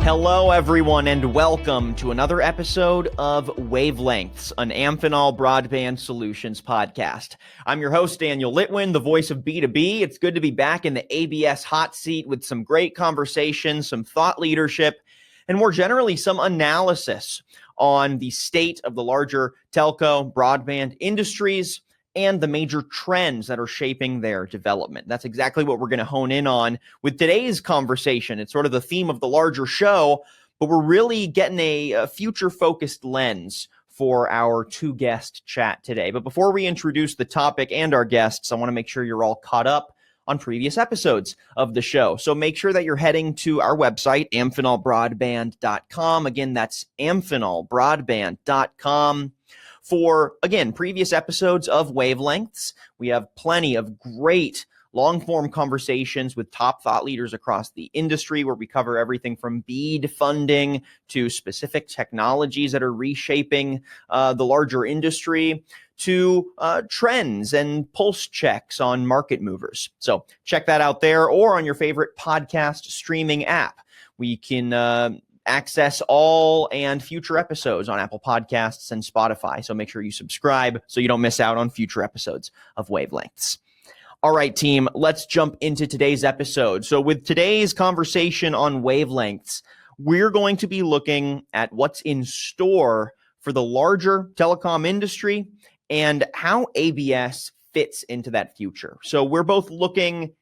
Hello, everyone, and welcome to another episode of Wavelengths, an Amphenol Broadband Solutions podcast. I'm your host, Daniel Litwin, the voice of B2B. It's good to be back in the ABS hot seat with some great conversations, some thought leadership, and more generally, some analysis on the state of the larger telco broadband industries and the major trends that are shaping their development. That's exactly what we're going to hone in on with today's conversation. It's sort of the theme of the larger show, but we're really getting a future-focused lens for our two-guest chat today. But before we introduce the topic and our guests, I want to make sure you're all caught up on previous episodes of the show. So make sure that you're heading to our website, amphenolbroadband.com. Again, that's amphenolbroadband.com. For, again, previous episodes of Wavelengths. We have plenty of great long-form conversations with top thought leaders across the industry where we cover everything from BEAD funding to specific technologies that are reshaping the larger industry to trends and pulse checks on market movers. So check that out there or on your favorite podcast streaming app. We can access all and future episodes on Apple Podcasts and Spotify. So make sure you subscribe so you don't miss out on future episodes of Wavelengths. All right, team, let's jump into today's episode. So with today's conversation on Wavelengths, we're going to be looking at what's in store for the larger telecom industry and how ABS fits into that future. So we're both looking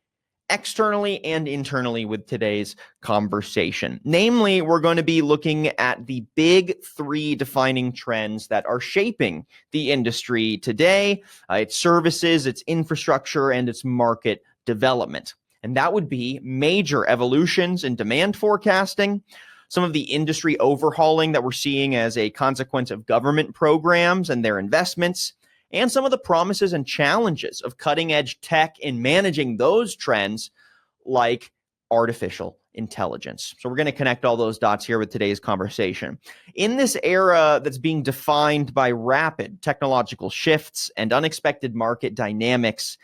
externally and internally with today's conversation. Namely, we're going to be looking at the big three defining trends that are shaping the industry today, its services, its infrastructure, and its market development. And that would be major evolutions in demand forecasting, some of the industry overhauling that we're seeing as a consequence of government programs and their investments, and some of the promises and challenges of cutting-edge tech in managing those trends like artificial intelligence. So we're going to connect all those dots here with today's conversation. In this era that's being defined by rapid technological shifts and unexpected market dynamics,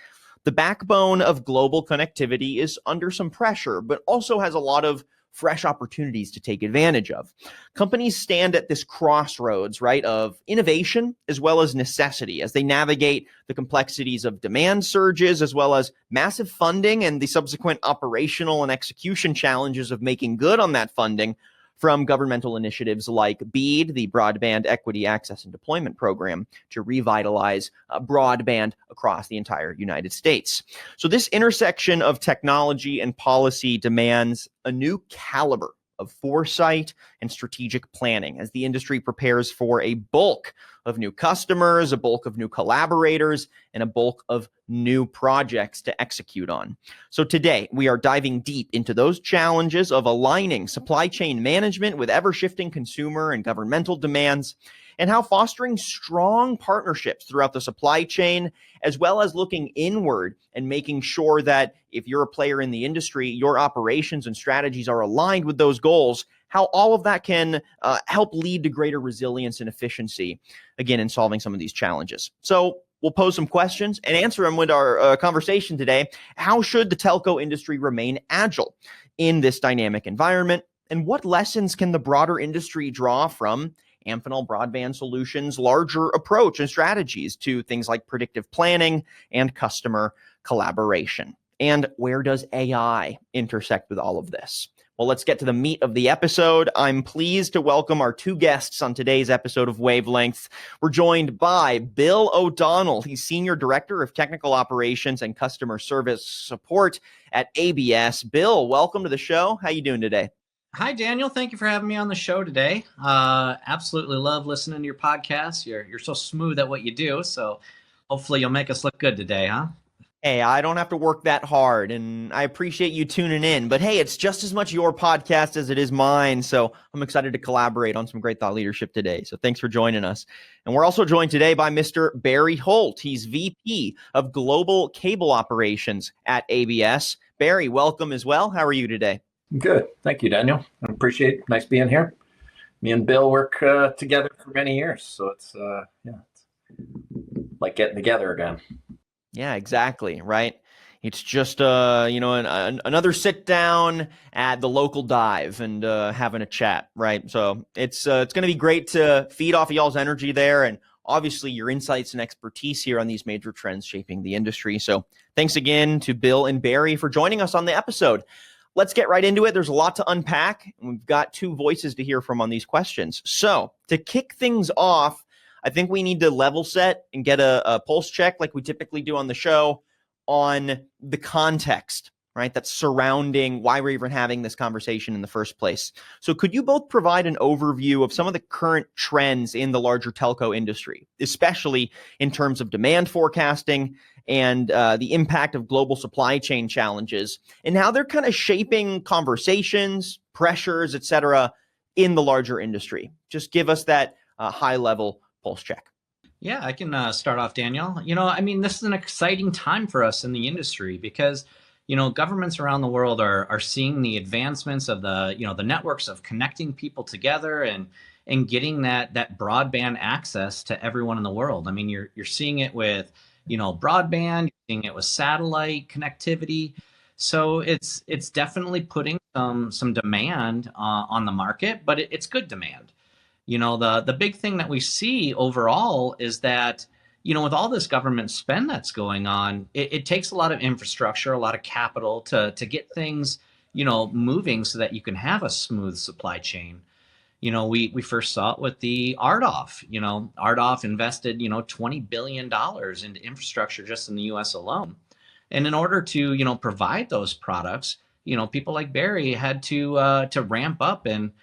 the backbone of global connectivity is under some pressure, but also has a lot of fresh opportunities to take advantage of. Companies stand at this crossroads, right, of innovation as well as necessity as they navigate the complexities of demand surges as well as massive funding and the subsequent operational and execution challenges of making good on that funding from governmental initiatives like BEAD, the Broadband Equity Access and Deployment Program, to revitalize broadband across the entire United States. So this intersection of technology and policy demands a new caliber of foresight and strategic planning as the industry prepares for a bulk of new customers, a bulk of new collaborators, and a bulk of new projects to execute on. So today, we are diving deep into those challenges of aligning supply chain management with ever-shifting consumer and governmental demands, and how fostering strong partnerships throughout the supply chain, as well as looking inward and making sure that if you're a player in the industry, your operations and strategies are aligned with those goals, how all of that can help lead to greater resilience and efficiency, again, in solving some of these challenges. So we'll pose some questions and answer them with our conversation today. How should the telco industry remain agile in this dynamic environment? And what lessons can the broader industry draw from Amphenol Broadband Solutions' larger approach and strategies to things like predictive planning and customer collaboration? And where does AI intersect with all of this? Well, let's get to the meat of the episode. I'm pleased to welcome our two guests on today's episode of Wavelengths. We're joined by Bill O'Donnell. He's Senior Director of Technical Operations and Customer Service Support at ABS. Bill, welcome to the show. How you doing today? Hi, Daniel. Thank you for having me on the show today. Absolutely love listening to your podcast. You're so smooth at what you do, so hopefully you'll make us look good today, huh? Hey, I don't have to work that hard, and I appreciate you tuning in. But hey, it's just as much your podcast as it is mine, so I'm excited to collaborate on some great thought leadership today. So thanks for joining us. And we're also joined today by Mr. Barry Holt. He's VP of Global Cable Operations at ABS. Barry, welcome as well. How are you today? Good. Thank you, Daniel. I appreciate it. Nice being here. Me and Bill work together for many years, so it's like getting together again. Yeah, exactly. Right. It's just another sit down at the local dive and having a chat, right? So it's going to be great to feed off of y'all's energy there, and obviously your insights and expertise here on these major trends shaping the industry. So thanks again to Bill and Barry for joining us on the episode. Let's get right into it. There's a lot to unpack, and we've got two voices to hear from on these questions. So to kick things off, I think we need to level set and get a pulse check like we typically do on the show on the context, right, that's surrounding why we're even having this conversation in the first place. So could you both provide an overview of some of the current trends in the larger telco industry, especially in terms of demand forecasting and the impact of global supply chain challenges and how they're kind of shaping conversations, pressures, et cetera, in the larger industry? Just give us that high-level pulse check. Yeah, I can start off, Daniel. This is an exciting time for us in the industry because, governments around the world are seeing the advancements of the networks of connecting people together and getting that broadband access to everyone in the world. I mean, you're seeing it with, broadband, you're seeing it with satellite connectivity. So it's definitely putting some demand on the market, but it's good demand. The big thing that we see overall is that, with all this government spend that's going on, it takes a lot of infrastructure, a lot of capital to get things, moving so that you can have a smooth supply chain. We first saw it with the RDOF. RDOF invested, $20 billion into infrastructure just in the US alone. And in order to, provide those products, people like Barry had to ramp up and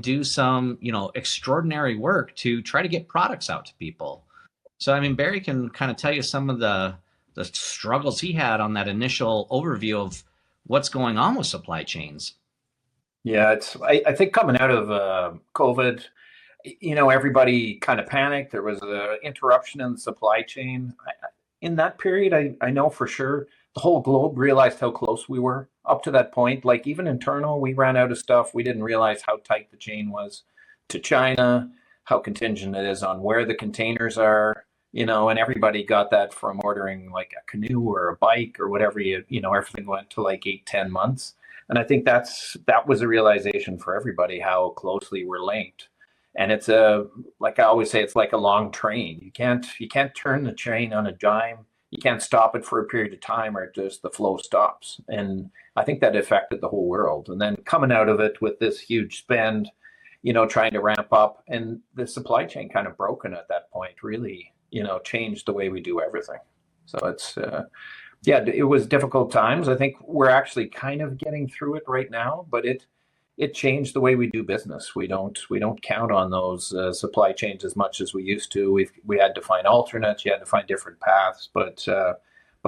do some, extraordinary work to try to get products out to people. So, Barry can kind of tell you some of the struggles he had on that initial overview of what's going on with supply chains. Yeah, I think coming out of COVID, everybody kind of panicked. There was an interruption in the supply chain. In that period, I know for sure the whole globe realized how close we were up to that point. Like even internal, we ran out of stuff. We didn't realize how tight the chain was to China, how contingent it is on where the containers are, and everybody got that from ordering like a canoe or a bike or whatever, everything went to like 8-10 months. And I think that was a realization for everybody how closely we're linked. And it's like I always say, it's like a long train. You can't turn the train on a dime. You can't stop it for a period of time or just the flow stops. And I think that affected the whole world. And then coming out of it with this huge spend, trying to ramp up, and the supply chain kind of broken at that point really, changed the way we do everything. So it's, it was difficult times. I think we're actually kind of getting through it right now, but it changed the way we do business. We don't count on those supply chains as much as we used to. We had to find alternates. You had to find different paths, but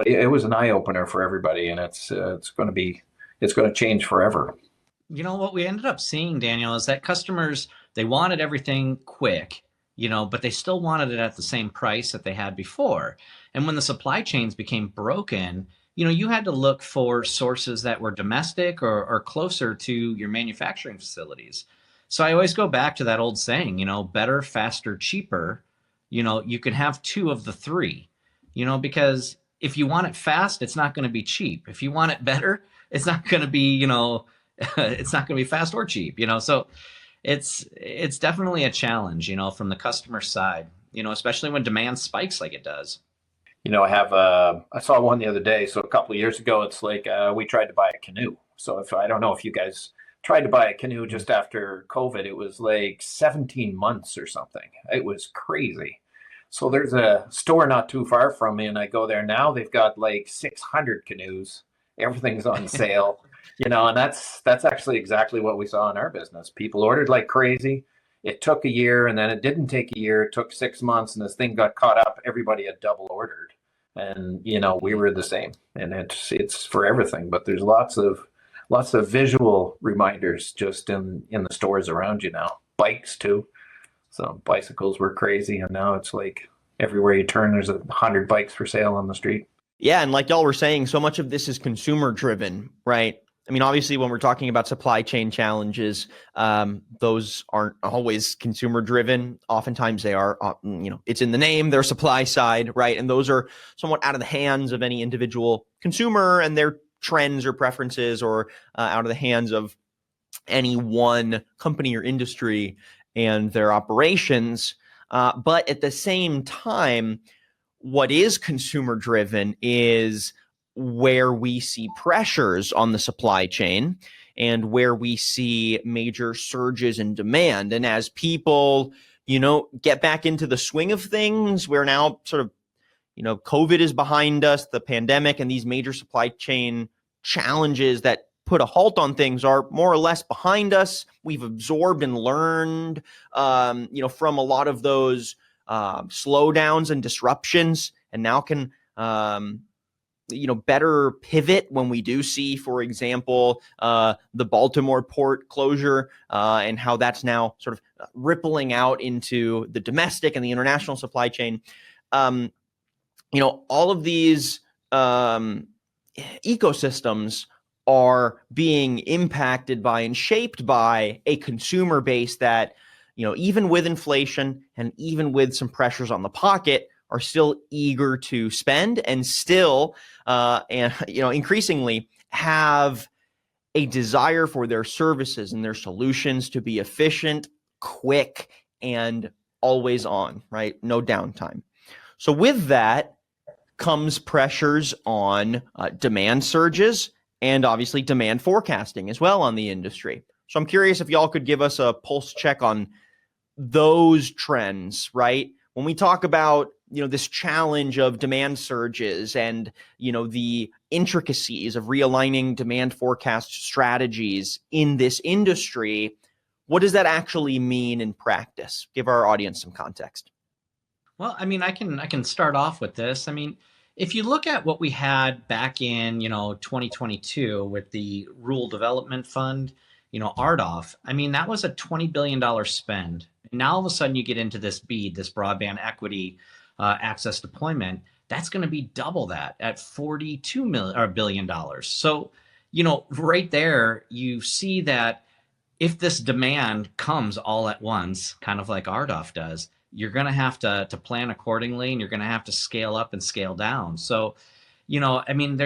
it was an eye opener for everybody, and it's going to change forever. What we ended up seeing, Daniel, is that customers, they wanted everything quick, but they still wanted it at the same price that they had before. And when the supply chains became broken, you had to look for sources that were domestic or closer to your manufacturing facilities. So I always go back to that old saying, better, faster, cheaper. You can have two of the three, because if you want it fast, it's not going to be cheap. If you want it better, it's not going to be, it's not going to be fast or cheap, So it's definitely a challenge, from the customer side, especially when demand spikes like it does. I saw one the other day. So a couple of years ago, it's like we tried to buy a canoe. So I don't know if you guys tried to buy a canoe just after COVID, it was like 17 months or something. It was crazy. So there's a store not too far from me, and I go there now. They've got like 600 canoes. Everything's on sale, and that's actually exactly what we saw in our business. People ordered like crazy. It took a year, and then it didn't take a year. It took 6 months, and this thing got caught up. Everybody had double ordered, and we were the same. And it's for everything. But there's lots of visual reminders just in the stores around you now. Bikes too. So bicycles were crazy, and now it's like everywhere you turn, there's 100 bikes for sale on the street. Yeah, and like y'all were saying, so much of this is consumer driven, right? I mean, obviously, when we're talking about supply chain challenges, those aren't always consumer driven. Oftentimes they are, it's in the name, they're supply side, right? And those are somewhat out of the hands of any individual consumer and their trends or preferences, or out of the hands of any one company or industry and their operations. But at the same time, what is consumer driven is where we see pressures on the supply chain and where we see major surges in demand. And as people, get back into the swing of things, we're now sort of, COVID is behind us, the pandemic and these major supply chain challenges that put a halt on things are more or less behind us. We've absorbed and learned, from a lot of those slowdowns and disruptions, and now can better pivot when we do see, for example, the Baltimore port closure, and how that's now sort of rippling out into the domestic and the international supply chain. All of these ecosystems are being impacted by and shaped by a consumer base that, even with inflation and even with some pressures on the pocket, are still eager to spend and still, increasingly have a desire for their services and their solutions to be efficient, quick, and always on, right? No downtime. So with that comes pressures on demand surges and obviously demand forecasting as well on the industry. So I'm curious if y'all could give us a pulse check on those trends, right? When we talk about, this challenge of demand surges and, the intricacies of realigning demand forecast strategies in this industry, what does that actually mean in practice? Give our audience some context. Well, I mean, I can start off with this. I mean, if you look at what we had back in, 2022 with the Rural Development Fund, RDOF, I mean, that was a $20 billion spend. And now all of a sudden you get into this BEAD, this broadband equity access deployment, that's going to be double that at $42 billion. So, right there, you see that if this demand comes all at once, kind of like RDOF does, you're going to have to plan accordingly, and you're going to have to scale up and scale down. So, I mean,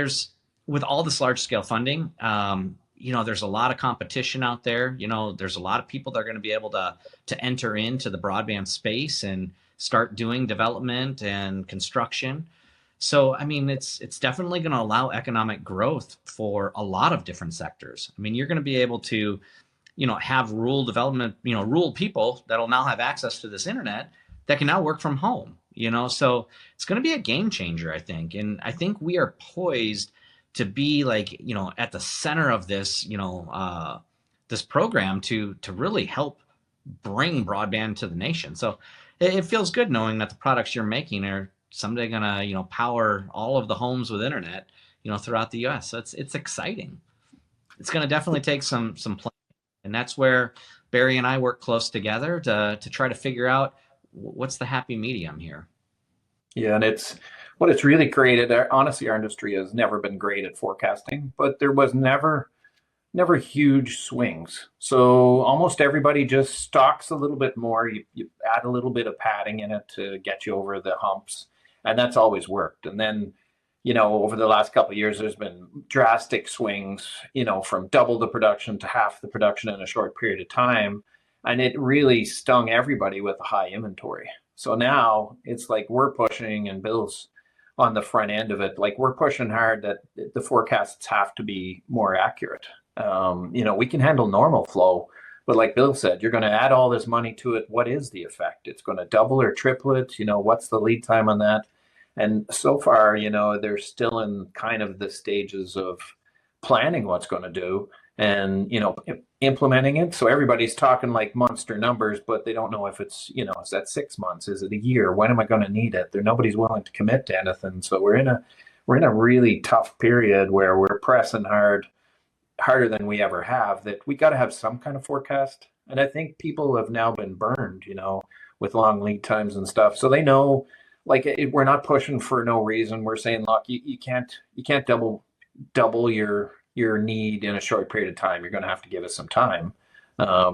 with all this large scale funding, there's a lot of competition out there. There's a lot of people that are going to be able to enter into the broadband space and start doing development and construction. So, I mean, it's definitely going to allow economic growth for a lot of different sectors. I mean, you're going to be able to, have rural development, rural people that'll now have access to this internet that can now work from home, so it's going to be a game changer, I think. And I think we are poised to be like, at the center of this, this program to really help bring broadband to the nation. So it feels good knowing that the products you're making are someday going to, power all of the homes with internet, throughout the US. So it's exciting. It's going to definitely take some planning. And that's where Barry and I work close together to try to figure out what's the happy medium here. Yeah, and what it's really created. Honestly, our industry has never been great at forecasting, but there was never huge swings. So almost everybody just stocks a little bit more. You add a little bit of padding in it to get you over the humps, and that's always worked. And then, over the last couple of years, there's been drastic swings, from double the production to half the production in a short period of time. And it really stung everybody with a high inventory. So now it's like we're pushing, and Bill's on the front end of it. Like, we're pushing hard that the forecasts have to be more accurate. We can handle normal flow, but like Bill said, you're going to add all this money to it. What is the effect? It's going to double or triple it. What's the lead time on that? And so far, they're still in kind of the stages of planning what's going to do and, implementing it. So everybody's talking like monster numbers, but they don't know if it's, is that 6 months? Is it a year? When am I going to need it? Nobody's willing to commit to anything. So we're in a really tough period where we're pressing harder than we ever have, that we got to have some kind of forecast. And I think people have now been burned, with long lead times and stuff. So they know, like, we're not pushing for no reason. We're saying, look, you can't double your your need in a short period of time, you're going to have to give us some time.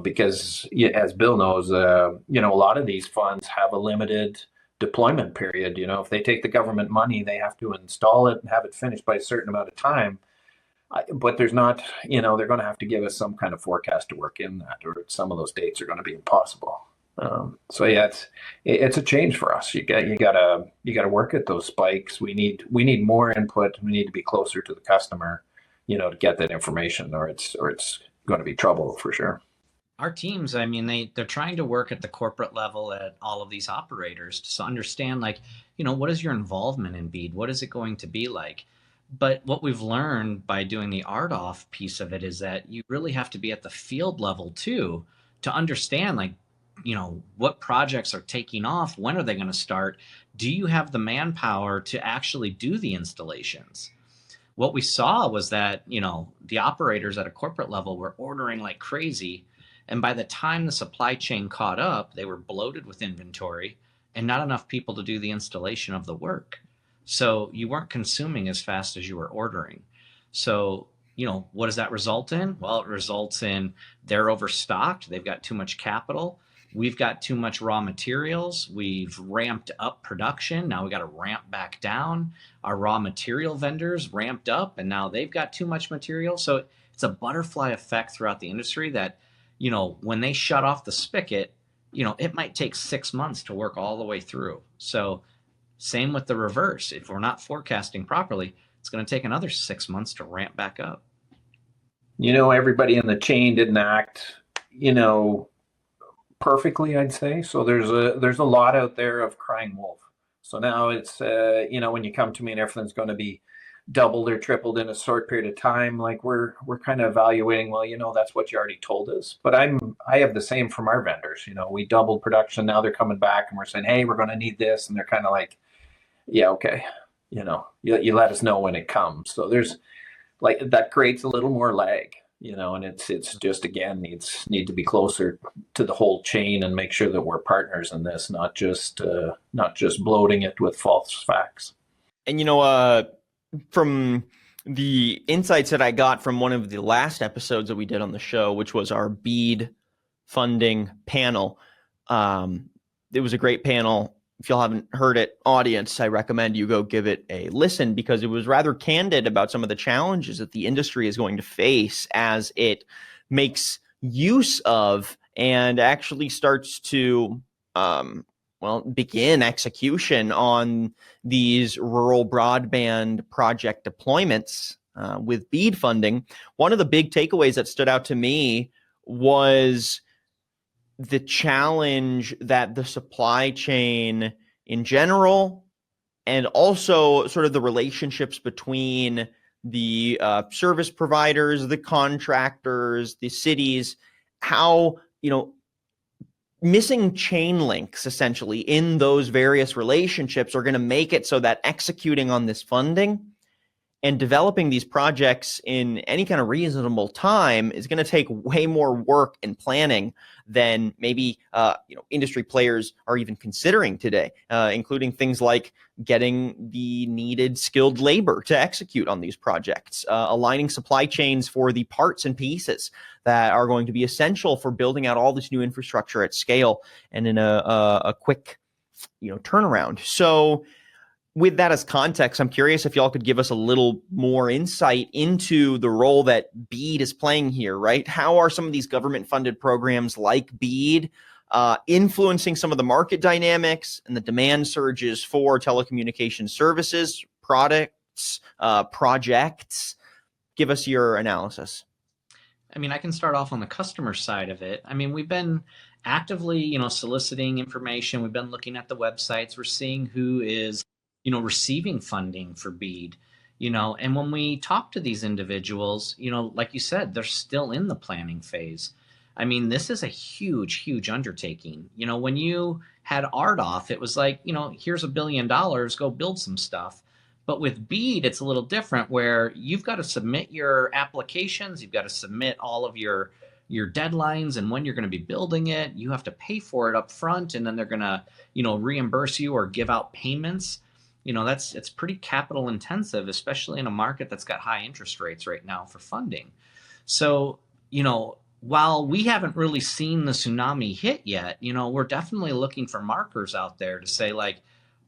Because as Bill knows, a lot of these funds have a limited deployment period. If they take the government money, they have to install it and have it finished by a certain amount of time. But there's not, they're going to have to give us some kind of forecast to work in that, or some of those dates are going to be impossible. So yeah, it's a change for us. You gotta work at those spikes. We need more input. We need to be closer to the customer, to get that information, or it's going to be trouble for sure. Our teams, I mean, they're trying to work at the corporate level at all of these operators to understand, like, what is your involvement in BEAD? What is it going to be like? But what we've learned by doing the RDOF piece of it is that you really have to be at the field level too, to understand, like, what projects are taking off? When are they going to start? Do you have the manpower to actually do the installations? What we saw was that, the operators at a corporate level were ordering like crazy. And by the time the supply chain caught up, they were bloated with inventory and not enough people to do the installation of the work. So you weren't consuming as fast as you were ordering. So, what does that result in? Well, it results in they're overstocked. They've got too much capital. We've got too much raw materials. We've ramped up production. Now we got to ramp back down. Our raw material vendors ramped up and now they've got too much material. So it's a butterfly effect throughout the industry that, when they shut off the spigot, it might take 6 months to work all the way through. So same with the reverse. If we're not forecasting properly, it's going to take another 6 months to ramp back up. Everybody in the chain didn't act, perfectly, I'd say. So there's a lot out there of crying wolf. So now it's, when you come to me and everything's going to be doubled or tripled in a short period of time, like we're kind of evaluating, well, that's what you already told us. But I have the same from our vendors. We doubled production. Now they're coming back and we're saying, hey, we're going to need this. And they're kind of like, yeah, okay. You let us know when it comes. So there's like, that creates a little more lag, and it's just, again, need to be closer to the whole chain and make sure that we're partners in this, not just bloating it with false facts. And, from the insights that I got from one of the last episodes that we did on the show, which was our BEAD funding panel, it was a great panel. If y'all haven't heard it, audience, I recommend you go give it a listen, because it was rather candid about some of the challenges that the industry is going to face as it makes use of and actually starts to begin execution on these rural broadband project deployments with BEAD funding. One of the big takeaways that stood out to me was the challenge that the supply chain in general, and also sort of the relationships between the service providers, the contractors, the cities, how, missing chain links essentially in those various relationships are going to make it so that executing on this funding and developing these projects in any kind of reasonable time is going to take way more work and planning than maybe industry players are even considering today, including things like getting the needed skilled labor to execute on these projects, aligning supply chains for the parts and pieces that are going to be essential for building out all this new infrastructure at scale and in a quick turnaround. So with that as context, I'm curious if y'all could give us a little more insight into the role that BEAD is playing here, right? How are some of these government-funded programs like BEAD influencing some of the market dynamics and the demand surges for telecommunications services, products, projects? Give us your analysis. I mean, I can start off on the customer side of it. I mean, we've been actively, soliciting information. We've been looking at the websites. We're seeing who is receiving funding for BEAD, and when we talk to these individuals, like you said, they're still in the planning phase. I mean, this is a huge, huge undertaking. When you had RDOF, it was like, here's $1 billion, go build some stuff. But with BEAD, it's a little different, where you've got to submit your applications, you've got to submit all of your deadlines and when you're going to be building it. You have to pay for it up front, and then they're going to, reimburse you or give out payments. it's pretty capital intensive, especially in a market that's got high interest rates right now for funding. So, while we haven't really seen the tsunami hit yet, we're definitely looking for markers out there to say, like,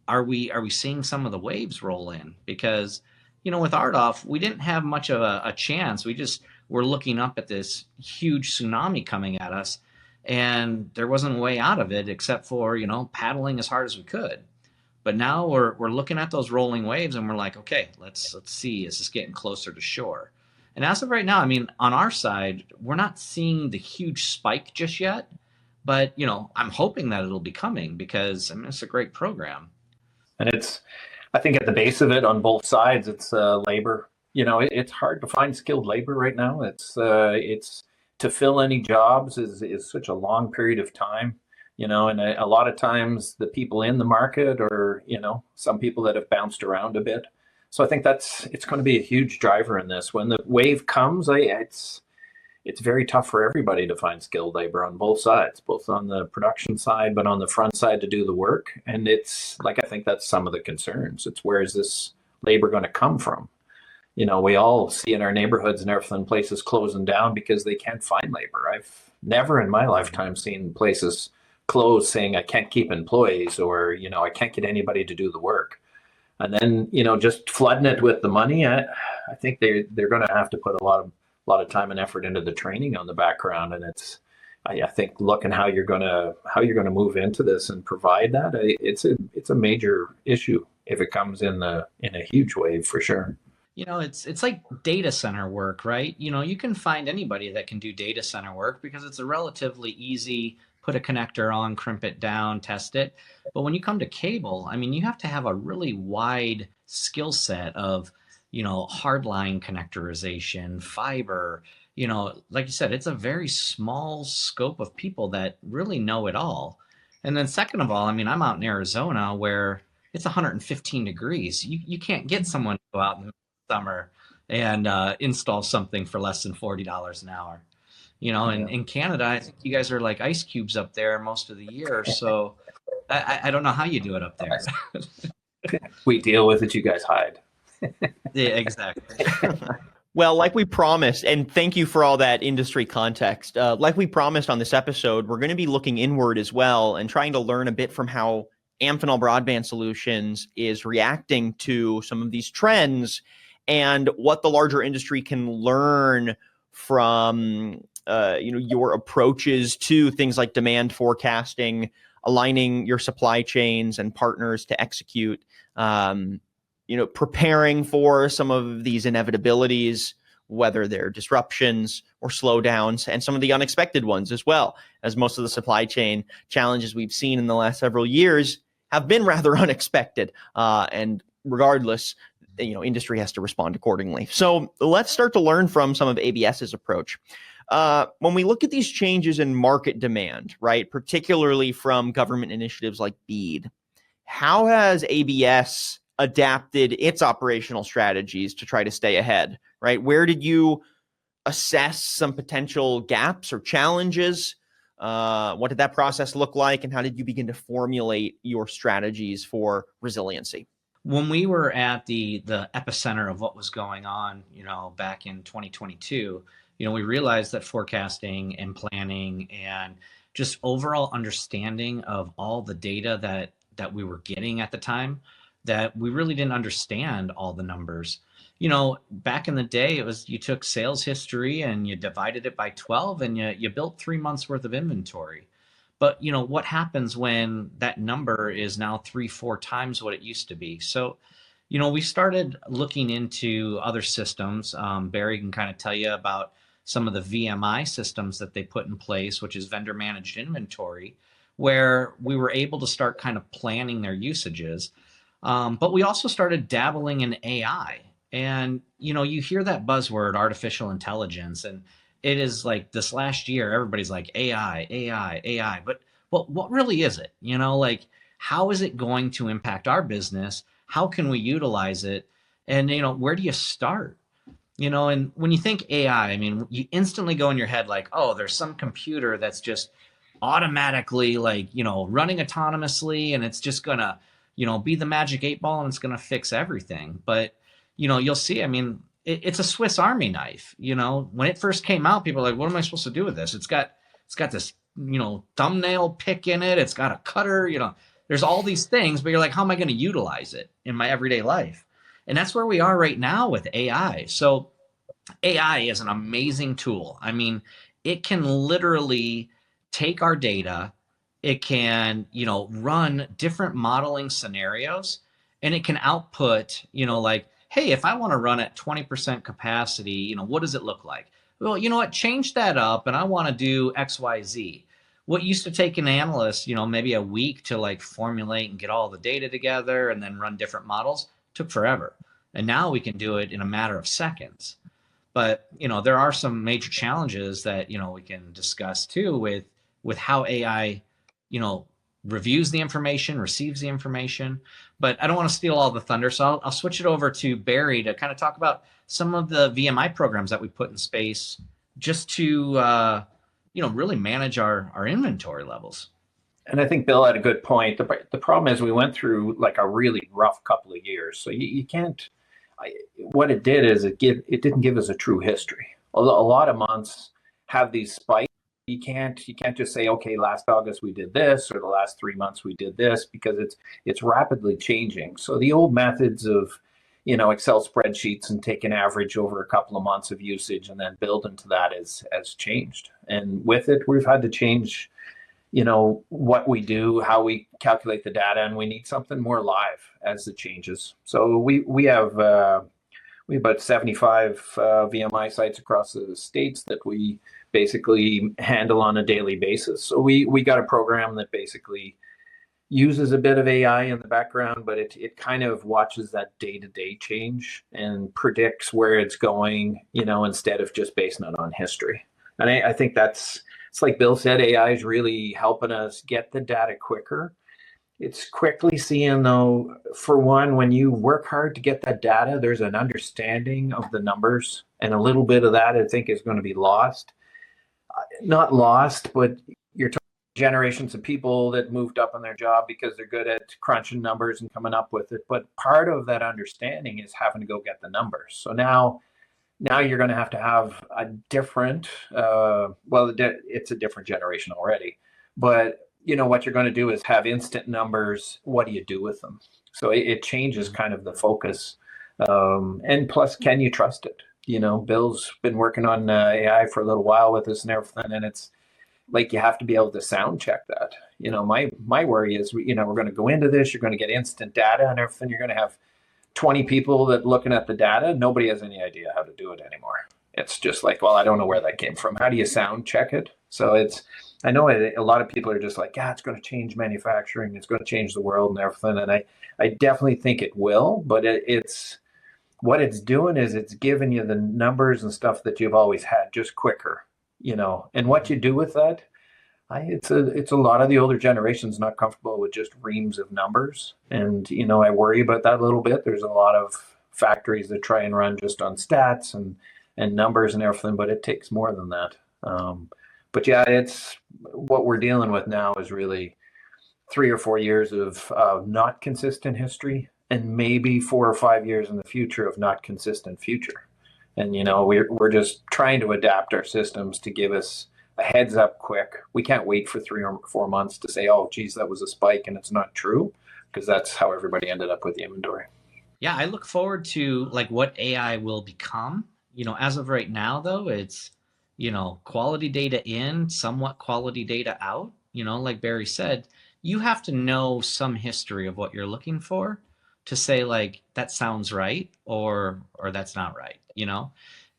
are we seeing some of the waves roll in? Because, with RDOF, we didn't have much of a chance. We just were looking up at this huge tsunami coming at us, and there wasn't a way out of it except for, paddling as hard as we could. But now we're looking at those rolling waves and we're like, okay, let's see, is this getting closer to shore? And as of right now, I mean, on our side, we're not seeing the huge spike just yet, but I'm hoping that it'll be coming because I mean it's a great program. And I think at the base of it on both sides, it's labor. It's hard to find skilled labor right now. It's to fill any jobs is such a long period of time. And a lot of times the people in the market or, some people that have bounced around a bit. So I think it's going to be a huge driver in this. When the wave comes, it's very tough for everybody to find skilled labor on both sides, both on the production side, but on the front side to do the work. And it's like, I think that's some of the concerns. It's where is this labor going to come from? We all see in our neighborhoods and everything, places closing down because they can't find labor. I've never in my lifetime seen places close saying I can't keep employees or, I can't get anybody to do the work. And then, just flooding it with the money, I think they're going to have to put a lot of time and effort into the training on the background. And I think looking how you're going to move into this and provide that, it's a major issue if it comes in a huge wave for sure. It's like data center work, right? You can find anybody that can do data center work because it's a relatively easy, put a connector on, crimp it down, test it. But when you come to cable, I mean, you have to have a really wide skill set of, hardline connectorization, fiber, like you said, it's a very small scope of people that really know it all. And then second of all, I mean, I'm out in Arizona where it's 115 degrees. You can't get someone to go out in the summer and install something for less than $40 an hour. In Canada, I think you guys are like ice cubes up there most of the year. So I don't know how you do it up there. We deal with it, you guys hide. Yeah, exactly. Well, like we promised, and thank you for all that industry context. Like we promised on this episode, we're going to be looking inward as well and trying to learn a bit from how Amphenol Broadband Solutions is reacting to some of these trends and what the larger industry can learn from your approaches to things like demand forecasting, aligning your supply chains and partners to execute, preparing for some of these inevitabilities, whether they're disruptions or slowdowns, and some of the unexpected ones as well, as most of the supply chain challenges we've seen in the last several years have been rather unexpected. And regardless, industry has to respond accordingly. So let's start to learn from some of ABS's approach. When we look at these changes in market demand, right, particularly from government initiatives like BEAD, how has ABS adapted its operational strategies to try to stay ahead, right? Where did you assess some potential gaps or challenges? What did that process look like? And how did you begin to formulate your strategies for resiliency? When we were at the epicenter of what was going on, back in 2022, we realized that forecasting and planning and just overall understanding of all the data that we were getting at the time, that we really didn't understand all the numbers. Back in the day, it was you took sales history and you divided it by 12 and you built 3 months worth of inventory. But what happens when that number is now 3-4 times what it used to be? So, we started looking into other systems. Barry can kind of tell you about some of the VMI systems that they put in place, which is vendor managed inventory, where we were able to start kind of planning their usages. But we also started dabbling in AI. And, you hear that buzzword, artificial intelligence, and it is like this last year, everybody's like AI, AI, AI. But what really is it? How is it going to impact our business? How can we utilize it? And, where do you start? And when you think AI, I mean, you instantly go in your head like, oh, there's some computer that's just automatically running autonomously and it's just going to be the magic 8 ball and it's going to fix everything. But, you'll see, I mean, it's a Swiss Army knife. When it first came out, people are like, what am I supposed to do with this? It's got this, thumbnail pick in it. It's got a cutter, there's all these things, but you're like, how am I going to utilize it in my everyday life? And that's where we are right now with AI. So AI is an amazing tool. I mean, it can literally take our data, it can, run different modeling scenarios, and it can output, like, hey, if I want to run at 20% capacity, what does it look like? Well, you know what, change that up, and I want to do X, Y, Z. What used to take an analyst, maybe a week to like formulate and get all the data together and then run different models took forever. And now we can do it in a matter of seconds. But, there are some major challenges that, we can discuss too with how AI, reviews the information, receives the information. But I don't want to steal all the thunder. So I'll switch it over to Barry to kind of talk about some of the VMI programs that we put in space just to, really manage our inventory levels. And I think Bill had a good point. The problem is we went through like a really rough couple of years. So you can't, what it did is it didn't give us a true history. A lot of months have these spikes. You can't just say, okay, last August we did this, or the last 3 months we did this, because it's rapidly changing. So the old methods of, Excel spreadsheets and take an average over a couple of months of usage and then build into that has changed. And with it, we've had to change, what we do, how we calculate the data, and we need something more live as it changes. So we have about 75 VMI sites across the states that we basically handle on a daily basis. So we got a program that basically uses a bit of AI in the background, but it kind of watches that day-to-day change and predicts where it's going, instead of just basing it on history. And I think it's like Bill said, AI is really helping us get the data quicker. It's quickly seeing, though, for one, when you work hard to get that data, there's an understanding of the numbers, and a little bit of that I think is going to be lost. Not lost, but you're talking generations of people that moved up on their job because they're good at crunching numbers and coming up with it. But part of that understanding is having to go get the numbers. So now you're going to have a different, it's a different generation already. But, what you're going to do is have instant numbers. What do you do with them? So it changes kind of the focus. And plus, can you trust it? Bill's been working on AI for a little while with us and everything, and it's like you have to be able to sound check that. My worry is, we're going to go into this, you're going to get instant data and everything. You're going to have 20 people that looking at the data. Nobody has any idea how to do it anymore. It's just like, well, I don't know where that came from. How do you sound check it? So I know a lot of people are just like, it's going to change manufacturing. It's going to change the world and everything. And I definitely think it will, but it's what it's doing is it's giving you the numbers and stuff that you've always had, just quicker, and what you do with that. It's a lot of the older generations not comfortable with just reams of numbers. And, I worry about that a little bit. There's a lot of factories that try and run just on stats and numbers and everything, but it takes more than that. But yeah, it's what we're dealing with now is really 3 or 4 years of not consistent history, and maybe 4 or 5 years in the future of not consistent future. And, we're just trying to adapt our systems to give us a heads up quick. We can't wait for 3 or 4 months to say, oh, geez, that was a spike, and it's not true, because that's how everybody ended up with the inventory. Yeah, I look forward to like what AI will become. As of right now, though, it's, quality data in, somewhat quality data out. Like Barry said, you have to know some history of what you're looking for to say like, that sounds right, or that's not right,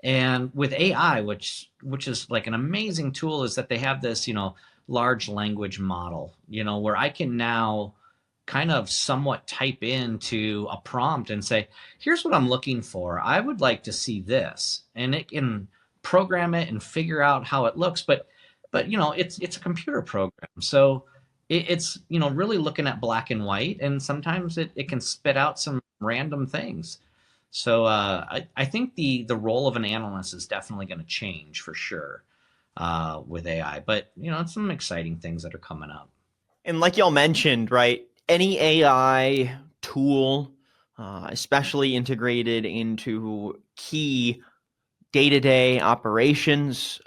And with AI, which is like an amazing tool, is that they have this, large language model, where I can now kind of somewhat type into a prompt and say, here's what I'm looking for. I would like to see this. And it can program it and figure out how it looks. But it's a computer program. So it's, really looking at black and white. And sometimes it can spit out some random things. So I think the role of an analyst is definitely going to change for sure with AI. But, it's some exciting things that are coming up. And like y'all mentioned, right, any AI tool, especially integrated into key day-to-day operations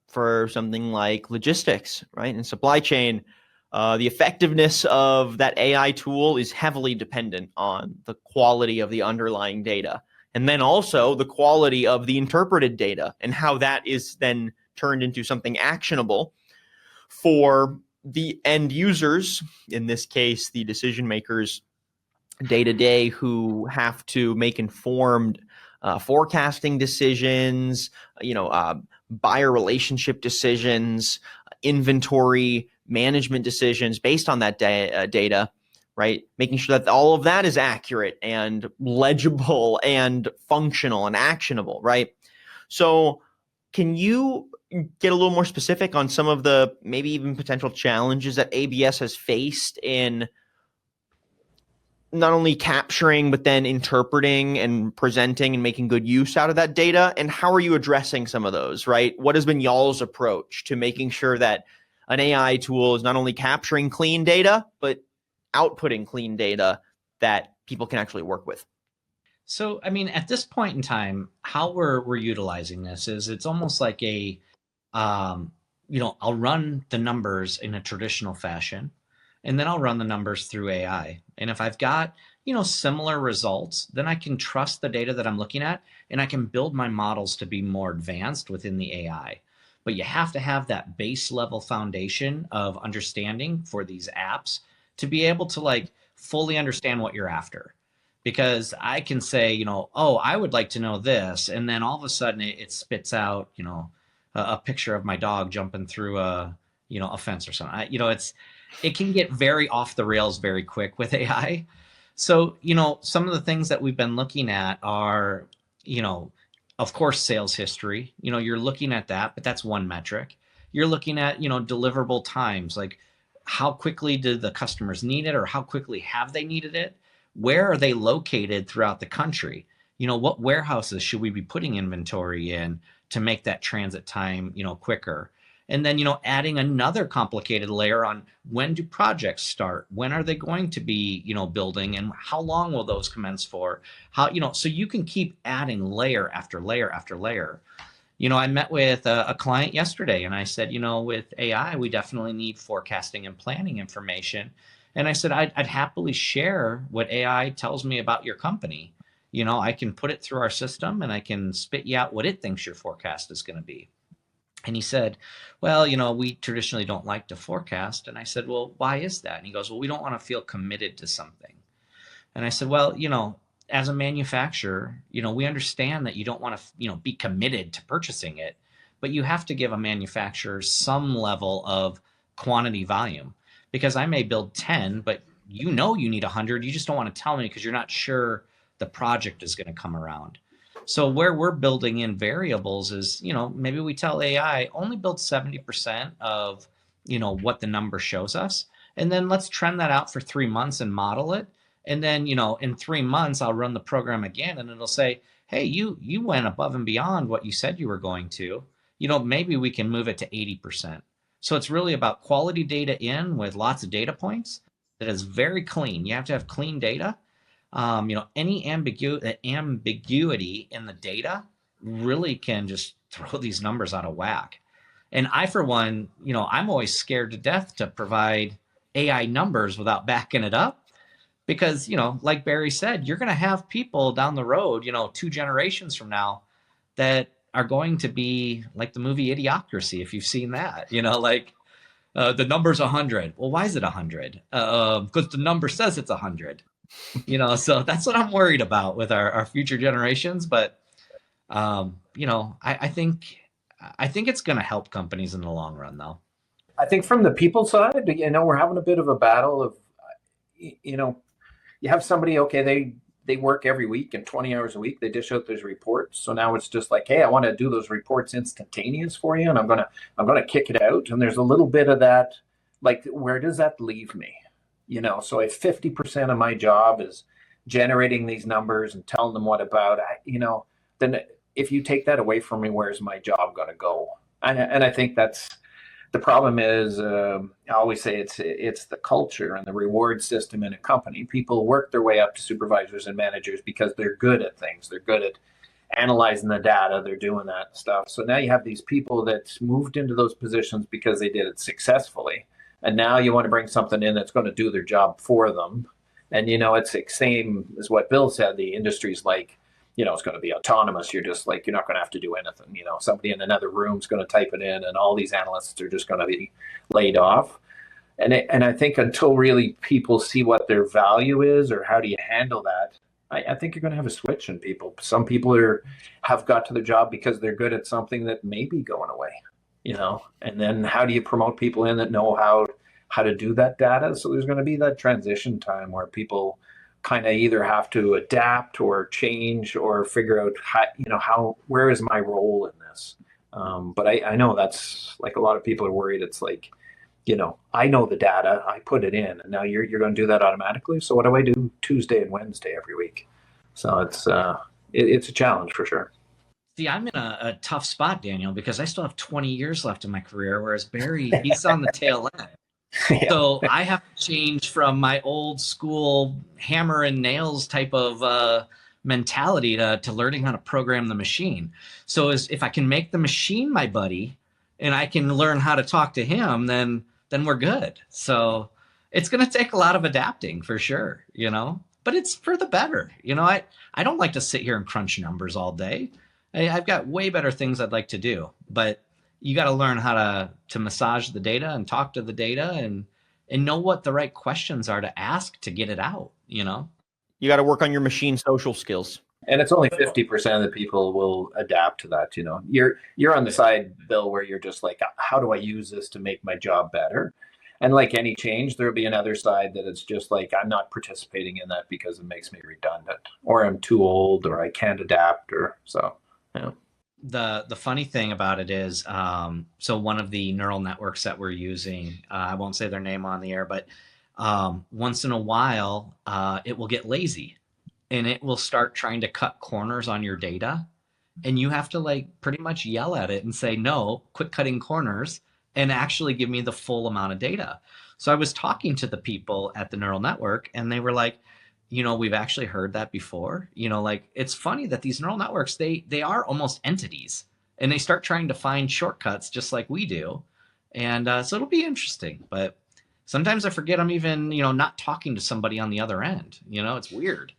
for something like logistics, right, and supply chain, the effectiveness of that AI tool is heavily dependent on the quality of the underlying data, and then also the quality of the interpreted data and how that is then turned into something actionable for the end users, in this case, the decision makers day to day, who have to make informed forecasting decisions, buyer relationship decisions, inventory management decisions based on that data, right? Making sure that all of that is accurate and legible and functional and actionable, right? So can you get a little more specific on some of the maybe even potential challenges that ABS has faced in not only capturing, but then interpreting and presenting and making good use out of that data? And how are you addressing some of those, right? What has been y'all's approach to making sure that an AI tool is not only capturing clean data, but outputting clean data that people can actually work with? So, I mean, at this point in time, how we're utilizing this is it's almost like I'll run the numbers in a traditional fashion, and then I'll run the numbers through AI. And if I've got, similar results, then I can trust the data that I'm looking at, and I can build my models to be more advanced within the AI. But you have to have that base level foundation of understanding for these apps to be able to like fully understand what you're after. Because I can say, oh, I would like to know this. And then all of a sudden it spits out, a picture of my dog jumping through a fence or something. It can get very off the rails very quick with AI. So, some of the things that we've been looking at are, of course, sales history. You're looking at that, but that's one metric. You're looking at, deliverable times, like how quickly did the customers need it, or how quickly have they needed it? Where are they located throughout the country? What warehouses should we be putting inventory in to make that transit time, quicker? And then, adding another complicated layer on when do projects start? When are they going to be, building, and how long will those commence for? So you can keep adding layer after layer after layer. I met with a client yesterday, and I said, with AI, we definitely need forecasting and planning information. And I said, I'd happily share what AI tells me about your company. I can put it through our system, and I can spit you out what it thinks your forecast is going to be. And he said, well, we traditionally don't like to forecast. And I said, well, why is that? And he goes, well, we don't want to feel committed to something. And I said, well, as a manufacturer, we understand that you don't want to, be committed to purchasing it, but you have to give a manufacturer some level of quantity volume, because I may build 10, but you need 100. You just don't want to tell me because you're not sure the project is going to come around. So where we're building in variables is, maybe we tell AI only build 70% of, what the number shows us. And then let's trend that out for 3 months and model it. And then, in 3 months, I'll run the program again, and it'll say, hey, you went above and beyond what you said you were going to. Maybe we can move it to 80%. So it's really about quality data in with lots of data points that is very clean. You have to have clean data. Any ambiguity in the data really can just throw these numbers out of whack. And I, for one, I'm always scared to death to provide AI numbers without backing it up. Because, like Barry said, you're going to have people down the road, 2 generations from now, that are going to be like the movie Idiocracy, if you've seen that, the number's 100. Well, why is it 100? Because the number says it's 100. So that's what I'm worried about with our future generations. But, I think it's going to help companies in the long run, though. I think from the people side, we're having a bit of a battle of, you have somebody, okay, they work every week and 20 hours a week, they dish out those reports. So now it's just like, hey, I want to do those reports instantaneous for you, and I'm gonna kick it out. And there's a little bit of that, like, where does that leave me? So if 50% of my job is generating these numbers and telling them what about, then if you take that away from me, where's my job gonna go? And I think that's The problem is, I always say it's the culture and the reward system in a company. People work their way up to supervisors and managers because they're good at things. They're good at analyzing the data. They're doing that stuff. So now you have these people that moved into those positions because they did it successfully. And now you want to bring something in that's going to do their job for them. And, it's the same as what Bill said. The industry's like, it's going to be autonomous. You're just like, you're not going to have to do anything. Somebody in another room's going to type it in and all these analysts are just going to be laid off. And I think until really people see what their value is or how do you handle that, I think you're going to have a switch in people. Some people have got to their job because they're good at something that may be going away, and then how do you promote people in that know how to do that data? So there's going to be that transition time where people kind of either have to adapt or change or figure out where is my role in this. But I know that's like a lot of people are worried. It's like, I know the data, I put it in, and now you're going to do that automatically. So what do I do Tuesday and Wednesday every week? So it's a challenge for sure. See, I'm in a tough spot, Daniel, because I still have 20 years left in my career, whereas Barry, he's on the tail end. Yeah. So I have to change from my old school hammer and nails type of mentality to learning how to program the machine. So if I can make the machine my buddy and I can learn how to talk to him, then we're good. So it's going to take a lot of adapting for sure, but it's for the better. I don't like to sit here and crunch numbers all day. I've got way better things I'd like to do, but you got to learn how to massage the data and talk to the data and know what the right questions are to ask to get it out, You got to work on your machine social skills. And it's only 50% of the people will adapt to that. You're on the side, Bill, where you're just like, how do I use this to make my job better? And like any change, there'll be another side that it's just like, I'm not participating in that because it makes me redundant, or I'm too old, or I can't adapt, or so. The funny thing about it is, so one of the neural networks that we're using, I won't say their name on the air, but once in a while, it will get lazy and it will start trying to cut corners on your data. And you have to pretty much yell at it and say, no, quit cutting corners and actually give me the full amount of data. So I was talking to the people at the neural network and they were like, we've actually heard that before. It's funny that these neural networks, they are almost entities and they start trying to find shortcuts just like we do. And so it'll be interesting, but sometimes I forget I'm even, not talking to somebody on the other end. It's weird.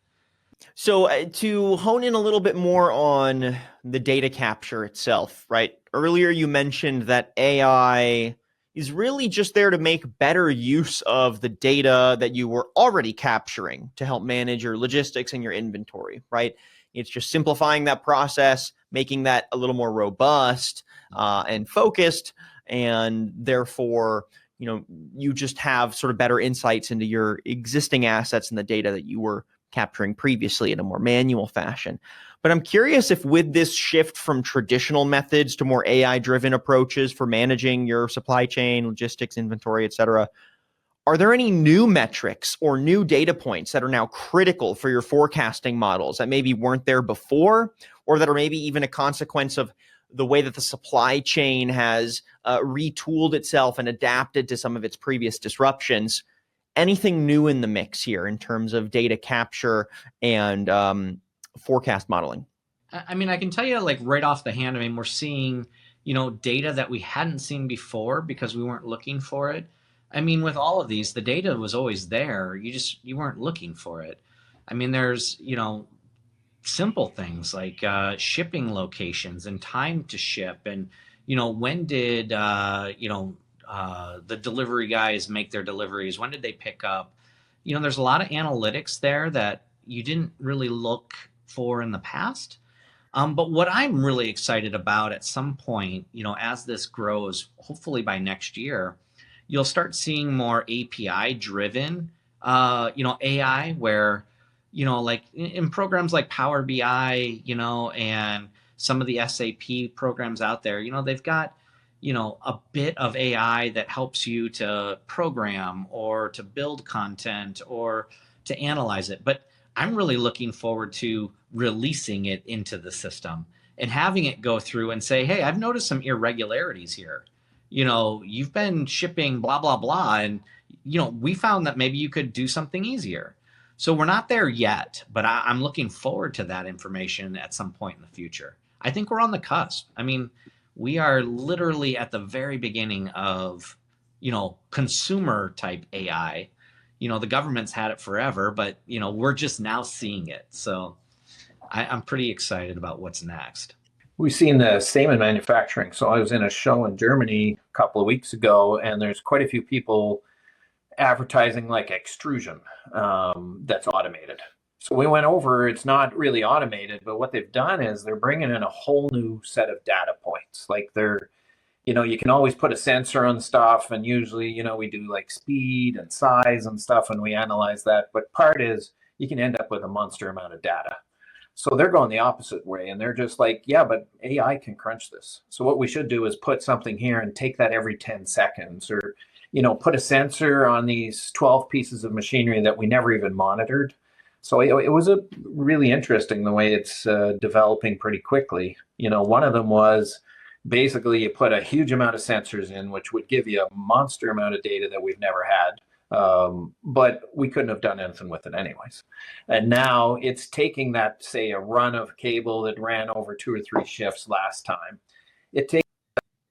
So to hone in a little bit more on the data capture itself, right? Earlier you mentioned that AI is really just there to make better use of the data that you were already capturing to help manage your logistics and your inventory, right? It's just simplifying that process, making that a little more robust and focused, and therefore, you just have sort of better insights into your existing assets and the data that you were capturing previously in a more manual fashion. But I'm curious if with this shift from traditional methods to more AI-driven approaches for managing your supply chain, logistics, inventory, et cetera, are there any new metrics or new data points that are now critical for your forecasting models that maybe weren't there before, or that are maybe even a consequence of the way that the supply chain has retooled itself and adapted to some of its previous disruptions? Anything new in the mix here in terms of data capture and forecast modeling? I mean, I can tell you right off the hand, we're seeing, data that we hadn't seen before because we weren't looking for it. With all of these, the data was always there. You weren't looking for it. There's, simple things like shipping locations and time to ship and, when did, the delivery guys make their deliveries? When did they pick up? There's a lot of analytics there that you didn't really look for in the past. But what I'm really excited about at some point, as this grows, hopefully by next year, you'll start seeing more API driven, AI where, in programs like Power BI, and some of the SAP programs out there, they've got a bit of AI that helps you to program or to build content or to analyze it. But I'm really looking forward to releasing it into the system and having it go through and say, hey, I've noticed some irregularities here. you've been shipping blah, blah, blah. And, we found that maybe you could do something easier. So we're not there yet, but I'm looking forward to that information at some point in the future. I think we're on the cusp. I mean, we are literally at the very beginning of, consumer type AI. The government's had it forever, but, we're just now seeing it. So I'm pretty excited about what's next. We've seen the same in manufacturing. So I was in a show in Germany a couple of weeks ago, and there's quite a few people advertising like extrusion that's automated. So we went over, it's not really automated, but what they've done is they're bringing in a whole new set of data points. Like you can always put a sensor on stuff, and usually, we do like speed and size and stuff, and we analyze that. But part is you can end up with a monster amount of data. So they're going the opposite way, and they're just like, yeah, but AI can crunch this. So what we should do is put something here and take that every 10 seconds, or, put a sensor on these 12 pieces of machinery that we never even monitored. So it was really interesting the way it's developing pretty quickly. One of them was basically you put a huge amount of sensors in, which would give you a monster amount of data that we've never had. But we couldn't have done anything with it anyways. And now it's taking that, say, a run of cable that ran over 2 or 3 shifts last time. It takes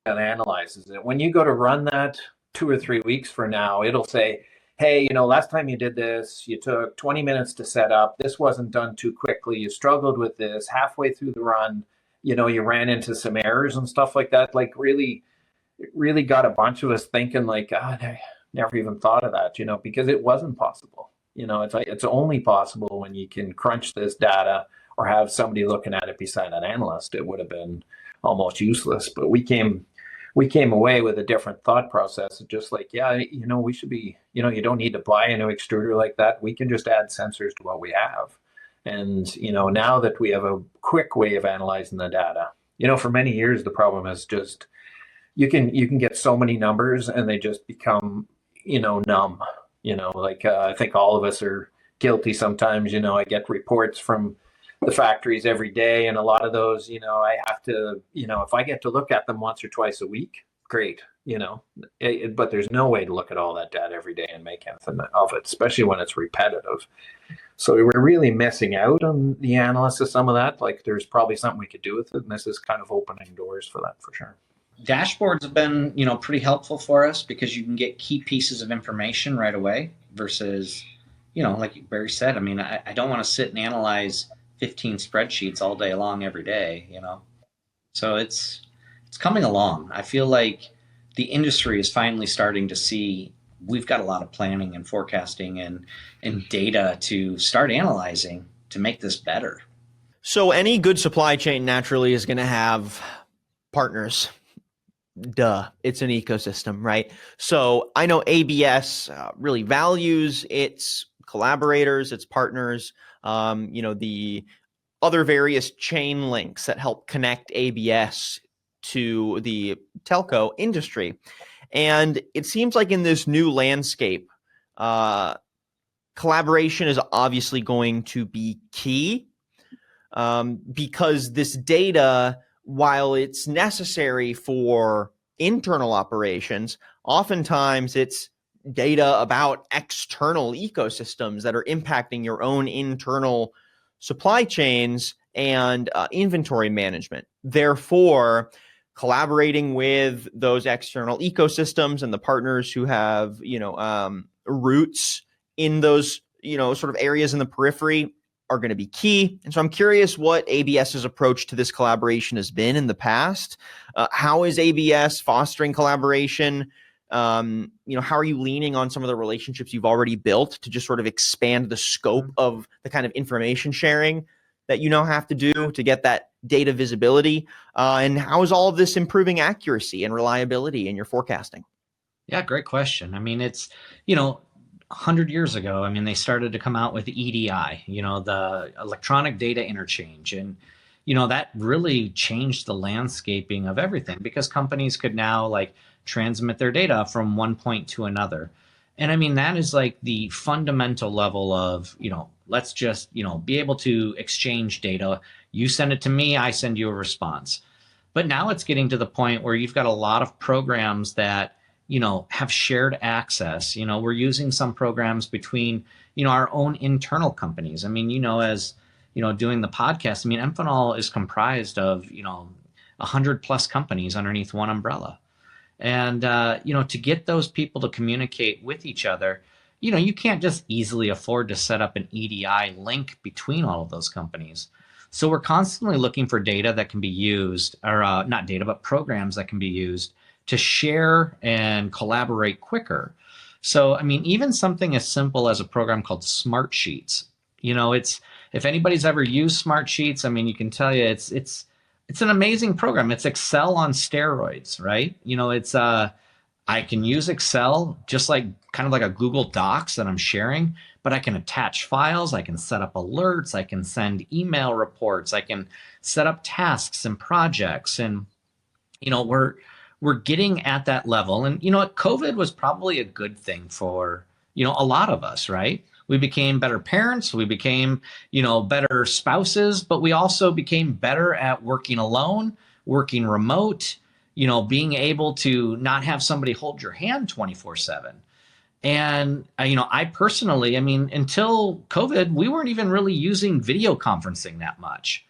and analyzes it. When you go to run that 2 or 3 weeks from now, it'll say, hey, last time you did this, you took 20 minutes to set up. This wasn't done too quickly. You struggled with this halfway through the run. You ran into some errors and stuff like that. Like really, it really got a bunch of us thinking like, God, I never even thought of that, because it wasn't possible. It's only possible when you can crunch this data or have somebody looking at it beside an analyst. It would have been almost useless. But we came away with a different thought process. Just like, yeah, we should be, you don't need to buy a new extruder like that. We can just add sensors to what we have. And, now that we have a quick way of analyzing the data, for many years, the problem is just, you can get so many numbers and they just become, numb, I think all of us are guilty sometimes. I get reports from the factories every day, and a lot of those, I have to, if I get to look at them once or twice a week, great, but there's no way to look at all that data every day and make anything of it, especially when it's repetitive. So we're really missing out on the analysis of some of that. Like there's probably something we could do with it, and this is kind of opening doors for that for sure. Dashboards have been, pretty helpful for us because you can get key pieces of information right away versus, like Barry said, I mean, I don't want to sit and analyze 15 spreadsheets all day long every day, So it's coming along. I feel like the industry is finally starting to see we've got a lot of planning and forecasting and data to start analyzing to make this better. So any good supply chain naturally is going to have partners. Duh, it's an ecosystem, right? So I know ABS really values its collaborators, its partners, the other various chain links that help connect ABS to the telco industry. And it seems like in this new landscape, collaboration is obviously going to be key because this data, while it's necessary for internal operations, oftentimes it's data about external ecosystems that are impacting your own internal supply chains and inventory management. Therefore, collaborating with those external ecosystems and the partners who have, roots in those, sort of areas in the periphery are going to be key. And so I'm curious what ABS's approach to this collaboration has been in the past. How is ABS fostering collaboration? How are you leaning on some of the relationships you've already built to just sort of expand the scope of the kind of information sharing that you now have to do to get that data visibility? And how is all of this improving accuracy and reliability in your forecasting? Yeah, great question. I mean, it's, 100 years ago, I mean, they started to come out with EDI, the electronic data interchange. And, that really changed the landscaping of everything because companies could now transmit their data from one point to another. And I mean, that is like the fundamental level of, let's just, be able to exchange data. You send it to me, I send you a response. But now it's getting to the point where you've got a lot of programs that, have shared access. We're using some programs between, our own internal companies. I mean, as, doing the podcast, I mean, Amphenol is comprised of, 100 plus companies underneath one umbrella. And, to get those people to communicate with each other, you can't just easily afford to set up an EDI link between all of those companies. So we're constantly looking for data that can be used, or not data, but programs that can be used to share and collaborate quicker. So, I mean, even something as simple as a program called Smart Sheets, if anybody's ever used Smart Sheets, I mean, you can tell you it's an amazing program. It's Excel on steroids, right? I can use Excel just like kind of like a Google Docs that I'm sharing, but I can attach files, I can set up alerts, I can send email reports, I can set up tasks and projects. And, we're getting at that level. And, COVID was probably a good thing for, a lot of us, right? We became better parents, we became, better spouses, but we also became better at working alone, working remote, being able to not have somebody hold your hand 24/7. And, I personally, I mean, until COVID, we weren't even really using video conferencing that much,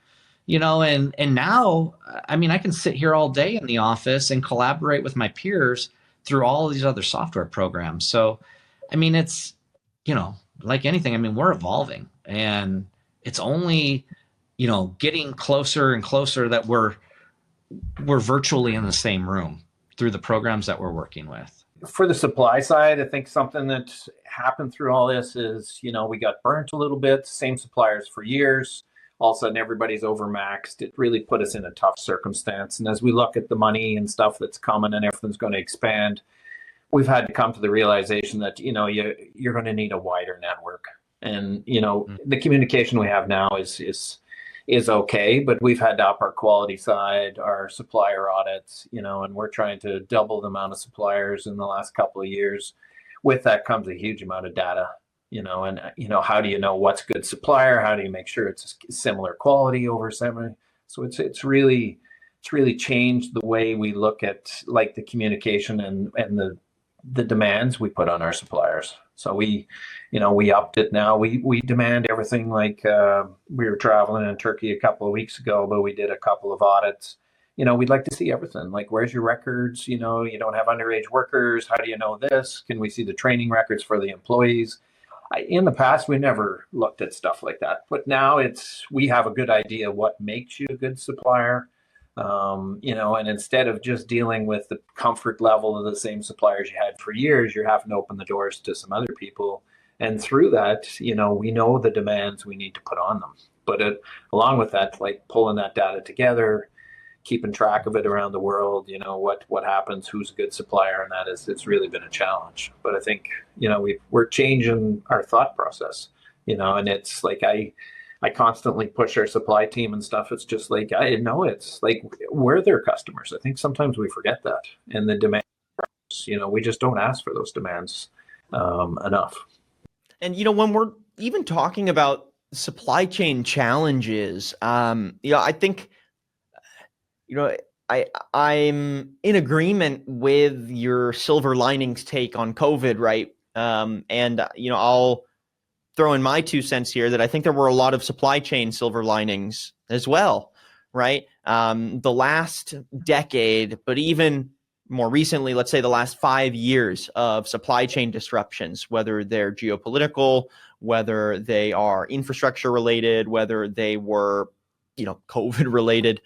and now, I mean, I can sit here all day in the office and collaborate with my peers through all of these other software programs. So, I mean, it's, like anything, I mean, we're evolving, and it's only, getting closer and closer that we're virtually in the same room through the programs that we're working with. For the supply side, I think something that happened through all this is, we got burnt a little bit, same suppliers for years. All of a sudden, everybody's overmaxed. It really put us in a tough circumstance. And as we look at the money and stuff that's coming and everything's going to expand, we've had to come to the realization that, you're going to need a wider network. And, the communication we have now is okay, but we've had to up our quality side, our supplier audits, and we're trying to double the amount of suppliers in the last couple of years. With that comes a huge amount of data, and, how do you know what's good supplier? How do you make sure it's similar quality over similar? So it's really changed the way we look at like the communication and the demands we put on our suppliers. So we upped it now. We demand everything. Like we were traveling in Turkey a couple of weeks ago, but we did a couple of audits. We'd like to see everything. Like, where's your records? You don't have underage workers. How do you know this? Can we see the training records for the employees? In the past, we never looked at stuff like that. But now we have a good idea what makes you a good supplier. And instead of just dealing with the comfort level of the same suppliers you had for years, you're having to open the doors to some other people. And through that, we know the demands we need to put on them. But along with that, like pulling that data together, keeping track of it around the world, what happens, who's a good supplier, and it's really been a challenge. But I think, we're changing our thought process, and it's like I constantly push our supply team and stuff. It's just like, I know it's like, we're their customers. I think sometimes we forget that. And the demands, we just don't ask for those demands enough. And, when we're even talking about supply chain challenges, I think, I'm in agreement with your silver linings take on COVID, right? And, I'll throw in my 2 cents here that I think there were a lot of supply chain silver linings as well, right? The last decade, but even more recently, let's say the last 5 years of supply chain disruptions, whether they're geopolitical, whether they are infrastructure related, whether they were, COVID related,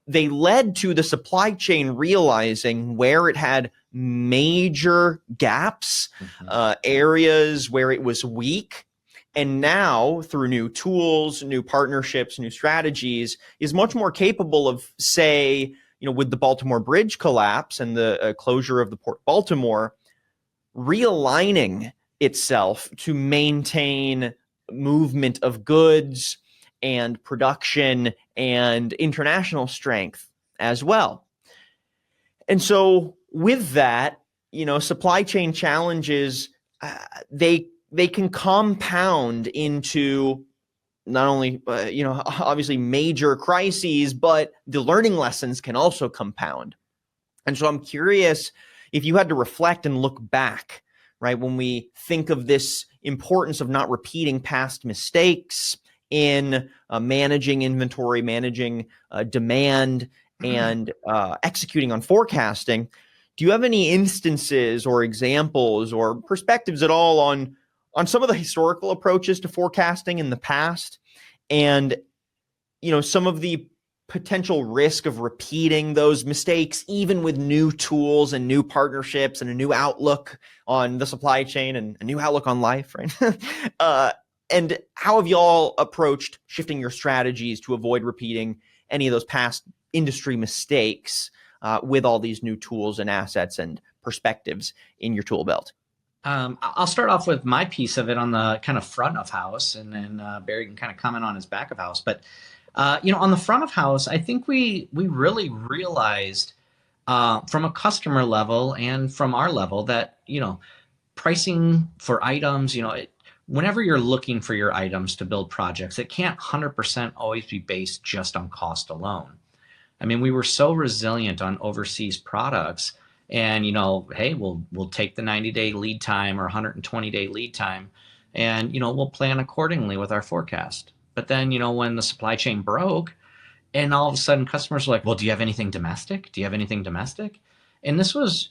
they led to the supply chain realizing where it had major gaps, areas where it was weak. And now, through new tools, new partnerships, new strategies, is much more capable of, say, with the Baltimore Bridge collapse and the closure of the Port Baltimore, realigning itself to maintain movement of goods and production and international strength as well. And so with that, supply chain challenges, they can compound into not only, obviously major crises, but the learning lessons can also compound. And so I'm curious if you had to reflect and look back, right, when we think of this importance of not repeating past mistakes in managing inventory, managing demand, and executing on forecasting. Do you have any instances or examples or perspectives at all on some of the historical approaches to forecasting in the past, and some of the potential risk of repeating those mistakes, even with new tools and new partnerships and a new outlook on the supply chain and a new outlook on life, right? And how have y'all approached shifting your strategies to avoid repeating any of those past industry mistakes with all these new tools and assets and perspectives in your tool belt? I'll start off with my piece of it on the kind of front of house, and then Barry can kind of comment on his back of house. But on the front of house, I think we really realized from a customer level and from our level that pricing for items, whenever you're looking for your items to build projects, it can't 100% always be based just on cost alone. I mean, we were so resilient on overseas products, and hey, we'll take the 90-day lead time or 120-day lead time, and we'll plan accordingly with our forecast. But then when the supply chain broke, and all of a sudden customers were like, well, do you have anything domestic? Do you have anything domestic? And this was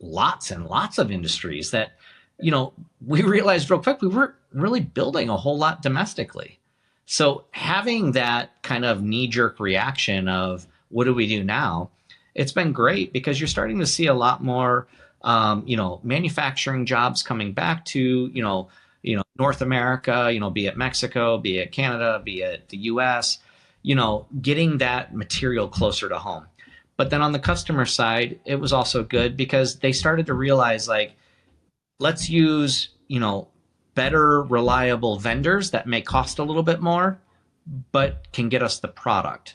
lots and lots of industries that we realized real quick we weren't really building a whole lot domestically. So having that kind of knee-jerk reaction of what do we do now, it's been great, because you're starting to see a lot more manufacturing jobs coming back to North America, be it Mexico, be it Canada, be it the US, getting that material closer to home. But then on the customer side, it was also good because they started to realize, like, let's use better, reliable vendors that may cost a little bit more, but can get us the product.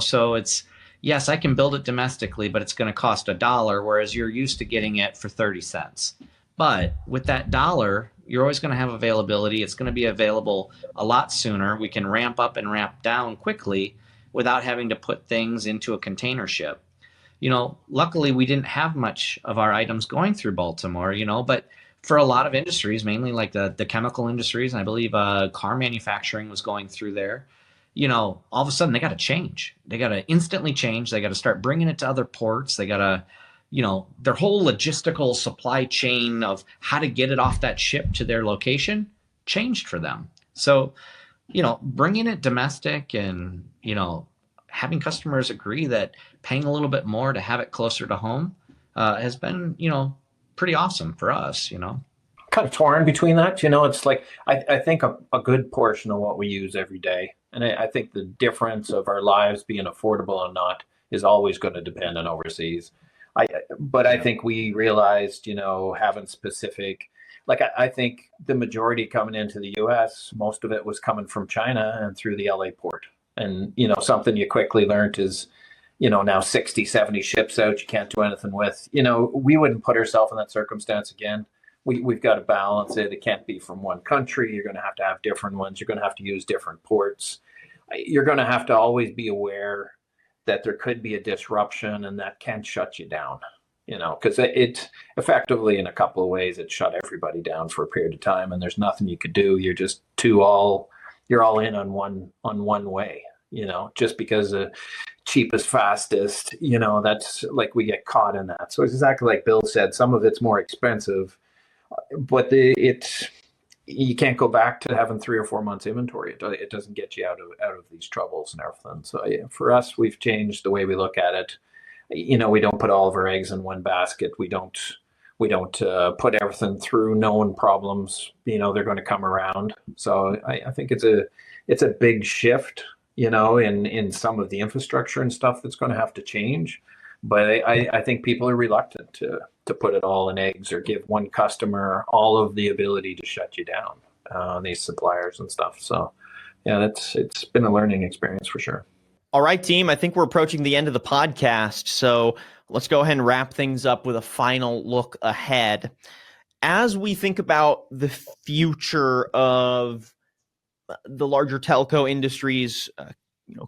So it's, yes, I can build it domestically, but it's going to cost $1, whereas you're used to getting it for 30 cents. But with that $1, you're always going to have availability. It's going to be available a lot sooner. We can ramp up and ramp down quickly without having to put things into a container ship. Luckily we didn't have much of our items going through Baltimore, but for a lot of industries, mainly like the chemical industries, and I believe car manufacturing was going through there, all of a sudden they got to change. They got to instantly change. They got to start bringing it to other ports. They got to, their whole logistical supply chain of how to get it off that ship to their location changed for them. So, bringing it domestic and, having customers agree that paying a little bit more to have it closer to home has been, pretty awesome for us, Kind of torn between that. It's like, I think a good portion of what we use every day, and I think the difference of our lives being affordable and not is always going to depend on overseas. But I think we realized, having specific, like I think the majority coming into the US, most of it was coming from China and through the LA port. And, something you quickly learned is, now 60, 70 ships out, you can't do anything with. We wouldn't put ourselves in that circumstance again. We've got to balance it. It can't be from one country. You're going to have different ones. You're going to have to use different ports. You're going to have to always be aware that there could be a disruption, and that can shut you down, because it effectively, in a couple of ways, it shut everybody down for a period of time, and there's nothing you could do. You're just you're all in on one way, just because the cheapest, fastest, that's like, we get caught in that. So it's exactly like Bill said, some of it's more expensive, but you can't go back to having 3 or 4 months inventory. It doesn't get you out of these troubles and everything. So yeah, for us, we've changed the way we look at it. We don't put all of our eggs in one basket. We don't put everything through known problems. They're going to come around. So I think it's a big shift, in some of the infrastructure and stuff that's going to have to change. But I think people are reluctant to put it all in eggs or give one customer all of the ability to shut you down, these suppliers and stuff. So yeah, it's been a learning experience for sure. All right, team, I think we're approaching the end of the podcast. So let's go ahead and wrap things up with a final look ahead. As we think about the future of the larger telco industries,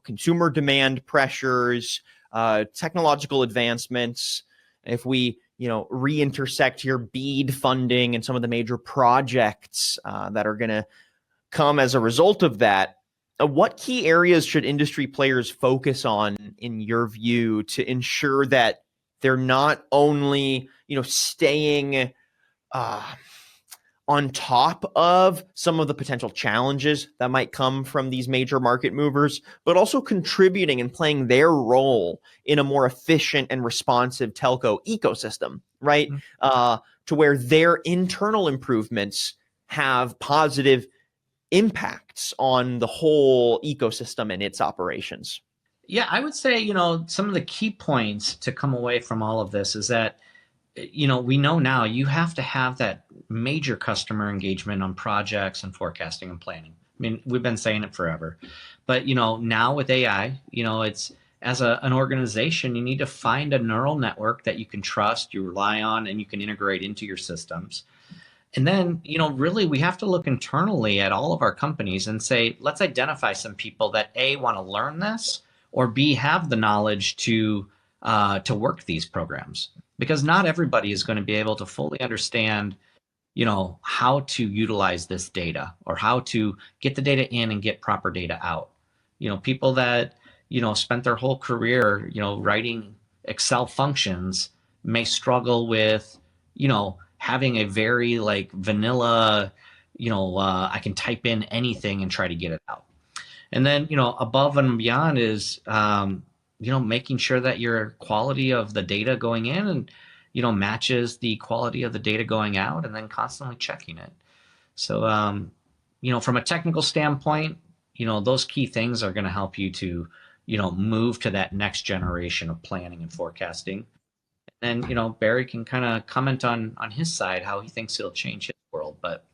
consumer demand pressures, technological advancements, if we re-intersect here BEAD funding and some of the major projects that are going to come as a result of that, what key areas should industry players focus on, in your view, to ensure that they're not only staying on top of some of the potential challenges that might come from these major market movers, but also contributing and playing their role in a more efficient and responsive telco ecosystem, right? To where their internal improvements have positive impacts on the whole ecosystem and its operations. Yeah, I would say, some of the key points to come away from all of this is that, we know now you have to have that major customer engagement on projects and forecasting and planning. I mean, we've been saying it forever, but, now with AI, it's, as an organization, you need to find a neural network that you can trust, you rely on, and you can integrate into your systems. And then, really, we have to look internally at all of our companies and say, let's identify some people that A, want to learn this, or B, have the knowledge to work these programs. Because not everybody is going to be able to fully understand, how to utilize this data or how to get the data in and get proper data out. People that, spent their whole career, writing Excel functions may struggle with, having a very vanilla, I can type in anything and try to get it out. And then, above and beyond is, making sure that your quality of the data going in and, matches the quality of the data going out, and then constantly checking it. So, from a technical standpoint, those key things are going to help you to, move to that next generation of planning and forecasting. And then, Barry can kind of comment on his side, how he thinks it'll change his world. But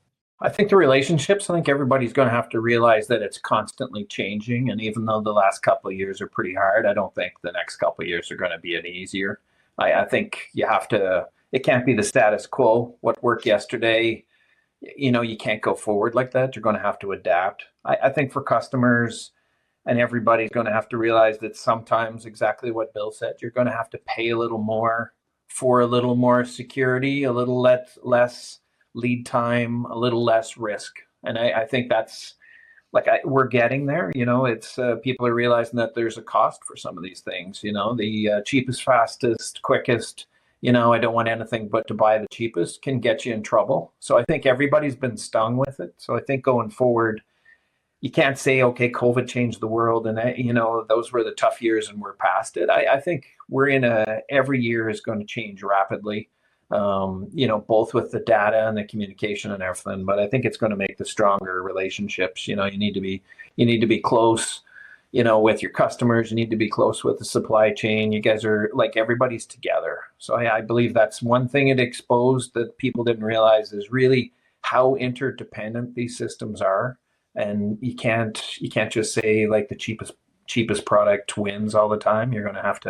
I think the relationships, I think everybody's going to have to realize that it's constantly changing. And even though the last couple of years are pretty hard, I don't think the next couple of years are going to be any easier. I think you have to, it can't be the status quo. What worked yesterday, you can't go forward like that. You're going to have to adapt. I think for customers, and everybody's going to have to realize that sometimes, exactly what Bill said, you're going to have to pay a little more for a little more security, a little less lead time, a little less risk. And I think that's we're getting there. It's people are realizing that there's a cost for some of these things. The cheapest, fastest, quickest, I don't want anything but to buy the cheapest, can get you in trouble. So I think everybody's been stung with it. So I think going forward, you can't say, okay, COVID changed the world and those were the tough years and we're past it. I think we're in every year is going to change rapidly. Both with the data and the communication and everything, but I think it's going to make the stronger relationships. You need to be close, with your customers. You need to be close with the supply chain. You guys are everybody's together. So I believe that's one thing it exposed that people didn't realize is really how interdependent these systems are. And you can't just say the cheapest product wins all the time. You're going to have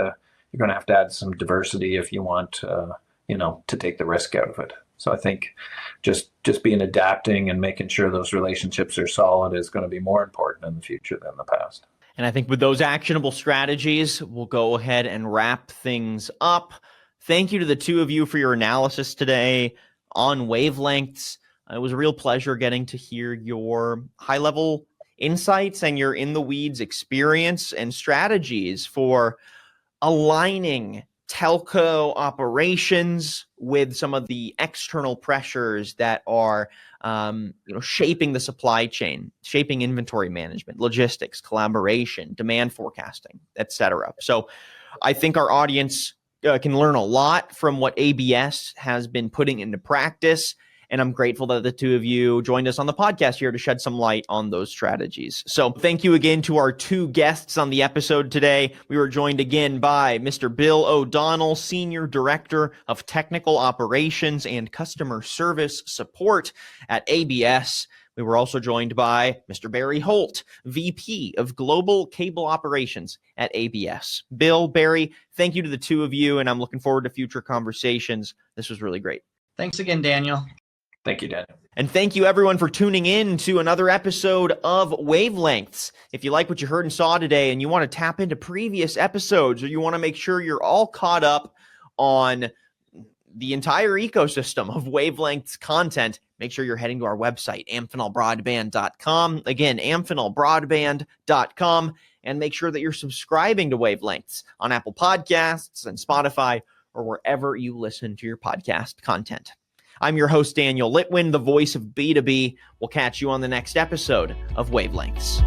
to add some diversity if you want to take the risk out of it. So I think just being adapting and making sure those relationships are solid is going to be more important in the future than the past. And I think with those actionable strategies, we'll go ahead and wrap things up. Thank you to the two of you for your analysis today on Wavelengths. It was a real pleasure getting to hear your high-level insights and your in-the-weeds experience and strategies for aligning telco operations with some of the external pressures that are shaping the supply chain, shaping inventory management, logistics, collaboration, demand forecasting, etc. So I think our audience can learn a lot from what ABS has been putting into practice. And I'm grateful that the two of you joined us on the podcast here to shed some light on those strategies. So thank you again to our two guests on the episode today. We were joined again by Mr. Bill O'Donnell, Senior Director of Technical Operations and Customer Service Support at ABS. We were also joined by Mr. Barry Holt, VP of Global Cable Operations at ABS. Bill, Barry, thank you to the two of you, and I'm looking forward to future conversations. This was really great. Thanks again, Daniel. Thank you, Daniel. And thank you everyone for tuning in to another episode of Wavelengths. If you like what you heard and saw today and you want to tap into previous episodes, or you want to make sure you're all caught up on the entire ecosystem of Wavelengths content, make sure you're heading to our website, amphenolbroadband.com. Again, amphenolbroadband.com, and make sure that you're subscribing to Wavelengths on Apple Podcasts and Spotify, or wherever you listen to your podcast content. I'm your host, Daniel Litwin, the voice of B2B. We'll catch you on the next episode of Wavelengths.